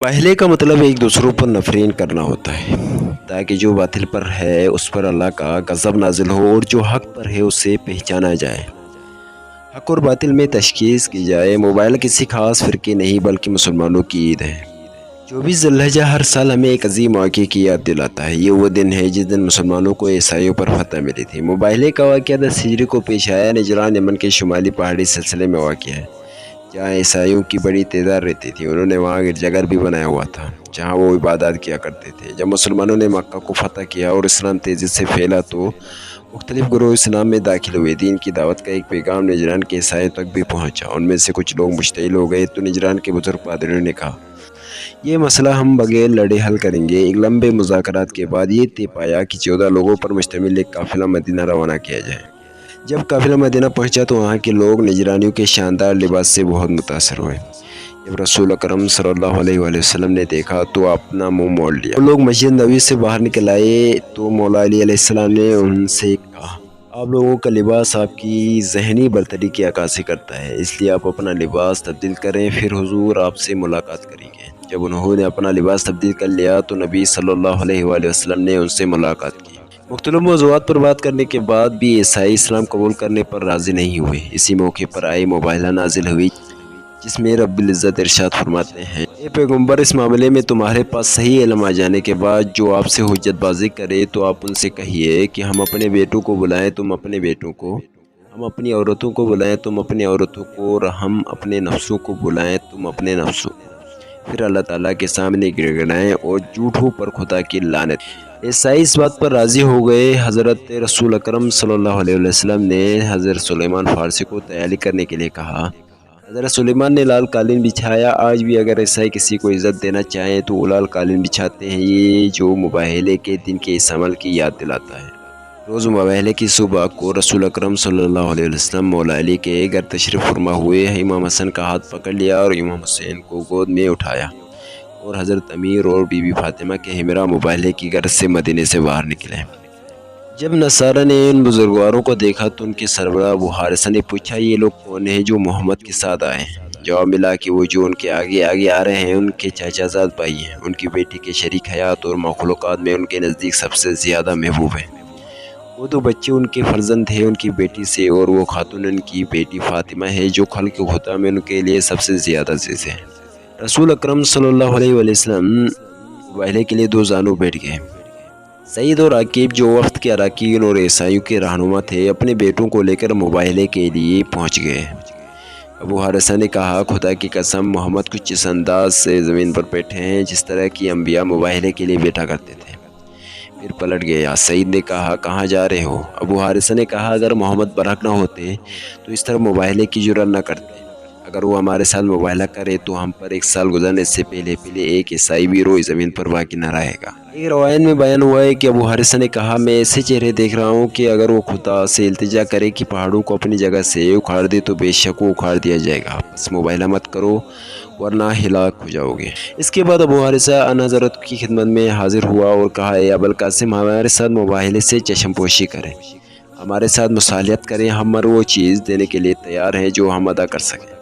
पहले का मतलब एक दूसरों पर नफरत करना होता है ताकि जो बातिल पर है उस पर अल्लाह का गज़ब नाजिल हो और जो हक़ पर है उसे पहचाना जाए। हक़ और बातिल में तशख़ीस की जाए। मोबाइल किसी ख़ास फ़िरके नहीं बल्कि मुसलमानों की ईद है। 24 ज़िलहिज्जा हर साल हमें एक अजीम वाक़े की याद दिलाता है। ये वो दिन है जिस दिन मुसलमानों को ईसाइयों पर फतह मिली थी। मोबाइल का वाक़या 10 हिजरी को पेश आया। नजरान यमन के शुमाली पहाड़ी सिलसिले में वाक़ है, जहाँ ईसाइयों की बड़ी तादाद रहती थी। उन्होंने वहाँ गिरजाघर भी बनाया हुआ था जहाँ वो इबादत किया करते थे। जब मुसलमानों ने मक्का को फतह किया और इस्लाम तेज़ी से फैला तो मुख्तलिफ गिरोह इस्लाम में दाखिल हुए। दीन की दावत का एक पैगाम नजरान के ईसाइयों तक भी पहुँचा। उनमें से कुछ लोग मुश्तइल हो गए तो नजरान के बुजुर्ग पादरियों ने कहा, ये मसला हम बगैर लड़े हल करेंगे। एक लंबे मुज़ाकरात के बाद ये तय पाया कि 14 लोगों पर मुश्तमिल एक काफ़िला मदीना रवाना किया जाए। जब काफ़िला मदीना पहुंचा तो वहाँ के लोग नजरानियों के शानदार लिबास से बहुत मुतासर हुए। जब रसूल अकरम सल्लल्लाहु अलैहि वसल्लम ने देखा तो अपना मुंह मोड़ लिया। वो लोग मस्जिद नबी से बाहर निकल आए तो मौला अली अलैहिस्सलाम ने उनसे कहा, आप लोगों का लिबास आपकी ज़हनी बरतरी की अक्कासी करता है, इसलिए आप अपना लिबास तब्दील करें, फिर हुजूर आपसे मुलाकात करेंगे। जब उन्होंने अपना लिबास तब्दील कर लिया तो नबी सल्लल्लाहु अलैहि वसल्लम ने उनसे मुलाकात की। मुख्तलिफ मौज़ूआत पर बात करने के बाद भी ईसाई इस्लाम कबूल करने पर राज़ी नहीं हुए। इसी मौके पर आई मोबाइला नाजिल हुई जिसमें रब्बुल इज़्ज़त इरशाद फरमाते हैं, ए पैगम्बर, इस मामले में तुम्हारे पास सही इल्म आ जाने के बाद जो आपसे हुज्जतबाजी करे तो आप उनसे कहिए कि हम अपने बेटों को बुलाएं, तुम अपने बेटों को, हम अपनी औरतों को बुलाएं, तुम अपनी औरतों को, और हम अपने नफ्सों को बुलाएं, तुम अपने नफ्सों को। फिर अल्लाह ताला के सामने गिड़गिड़ाएं और झूठों पर खुदा की लानत। ईसाई इस बात पर राज़ी हो गए। हज़रत रसूल अकरम सल्लल्लाहु अलैहि वसल्लम ने हज़रत सुलेमान फ़ारसी को तैयारी करने के लिए कहा। हज़रत सुलेमान ने लाल कालीन बिछाया। आज भी अगर ईसाई किसी को इज़्ज़त देना चाहें तो वो लाल कालीन बिछाते हैं, ये जो मुबाहले के दिन के इस अमल की याद दिलाता है। रोज़ मुबाहले की सुबह को रसूल अकरम सल्लल्लाहु अलैहि वसल्लम मौला अली के घर तशरीफ़ फरमा हुए। इमाम हसन का हाथ पकड़ लिया और इमाम हुसैन को गोद में उठाया और हज़रत अमीर और बीबी फातिमा के हमरा मुबाहले की घर से मदीने से बाहर निकले। जब नसारा ने इन बुजुर्गवारों को देखा तो उनके सरबराह अबू हारिसा ने पूछा, ये लोग कौन हैं जो मोहम्मद के साथ आए हैं? जवाब मिला कि वो जो उनके आगे आगे आ रहे हैं उनके चाचाजाद भाई हैं, उनकी बेटी के शरीक हयात और मखलूक़ात में उनके नज़दीक सबसे ज़्यादा महबूब हैं। वो दो बच्चे उनके फर्जंद थे उनकी बेटी से, और वो खातून उनकी बेटी फातिमा है जो खल्क़ खुदा में उनके लिए सबसे ज़्यादा अज़ीज़ है। रसूल अकरम सल्लल्लाहु अलैहि वसल्लम मुबाहले के लिए दो जानू बैठ गए। सईद और आकिब जो वक्त के अराकीन और ईसाइयों के रहनुमा थे अपने बेटों को लेकर मुबाहले के लिए पहुंच गए। अबू हारिसा ने कहा, खुदा की कसम, मोहम्मद कुछ इस अंदाज से ज़मीन पर बैठे हैं जिस तरह की अम्बिया मुबाहले के लिए बैठा करते थे। फिर पलट गया। सईद ने कहा, कहाँ जा रहे हो? अबू हारिसा ने कहा, अगर मोहम्मद बरहक न होते तो इस तरह मुबाहले की जुर्रत न करते। अगर वो हमारे साथ मुबाहला करे तो हम पर 1 साल गुजरने से पहले एक ईसाई भी रोई ज़मीन पर बाकी न रहेगा। एक रवायत में बयान हुआ है कि अबू हारिसा ने कहा, मैं ऐसे चेहरे देख रहा हूँ कि अगर वो खुदा से इल्तिजा करे कि पहाड़ों को अपनी जगह से उखाड़ दे तो बेशक वो उखाड़ दिया जाएगा। बस मुबाहला मत करो वरना हिलाक हो जाओगे। इसके बाद अबू हारिसा अन हज़रत की खिदमत में हाजिर हुआ और कहा, ए अबुल कासिम, हमारे साथ मुबाहले से चश्मपोशी करें, हमारे साथ मुसालियत करें, हम हर वो चीज़ देने के लिए तैयार हैं जो हम अदा कर सकें।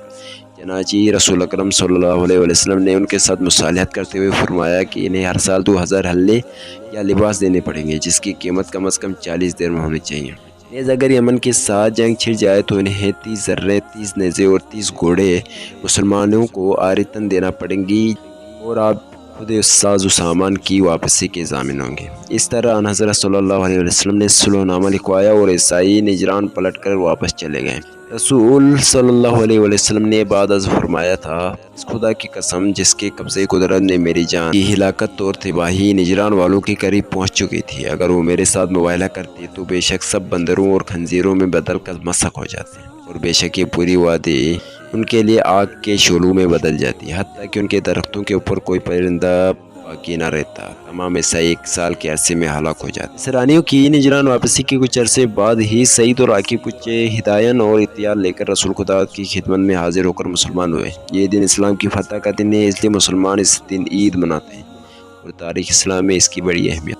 चनाची रसूल अकरम सल्लल्लाहु अलैहि वसल्लम ने उनके साथ मुसालिहत करते हुए फरमाया कि इन्हें हर साल 2000 हल्ले या लिबास देने पड़ेंगे जिसकी कीमत कम से कम 40 दिरहम होनी चाहिए। नेज़ अगर यमन के साथ जंग छिड़ जाए तो इन्हें 30 ज़र्रे, 30 नेज़े और 30 घोड़े मुसलमानों को आरितन देना पड़ेंगी और आप खुद उस साज़ सामान की वापसी के ज़ामिन होंगे। इस तरह अन हज़रत सल्लल्लाहु अलैहि वसल्लम ने सुलहनामा लिखवाया और ईसाई निजरान पलट कर वापस चले गए। रसूल सल्लल्लाहु अलैहि वसल्लम ने बाद अज़ फरमाया था, इस खुदा की कसम जिसके कब्ज़े कुदरत ने मेरी जान की हिलाकत और तबाही निजरान वालों के करीब पहुँच चुकी थी। अगर वो मेरे साथ मुबाहला करते तो बेशक सब बंदरों और खंजीरों में बदल कर मसक हो जाते, और बेशक ये पूरी वादी उनके लिए आग के शोलों में बदल जाती, हत्ता कि उनके दरख्तों के ऊपर कोई परिंदा बाकी न रहता। तमाम ईसाई 1 साल के अरसे में हलाक हो जाते। इसरानियों की निजरान वापसी के कुछ अरसे बाद ही सईद और आकिब कुछ हिदायन और इत्यार लेकर रसूल खुदा की खिदमत में हाजिर होकर मुसलमान हुए। ये दिन इस्लाम की फतह का दिन है, इसलिए मुसलमान इस दिन ईद मनाते हैं और तारीख़ इस्लाम में इसकी बड़ी अहमियत।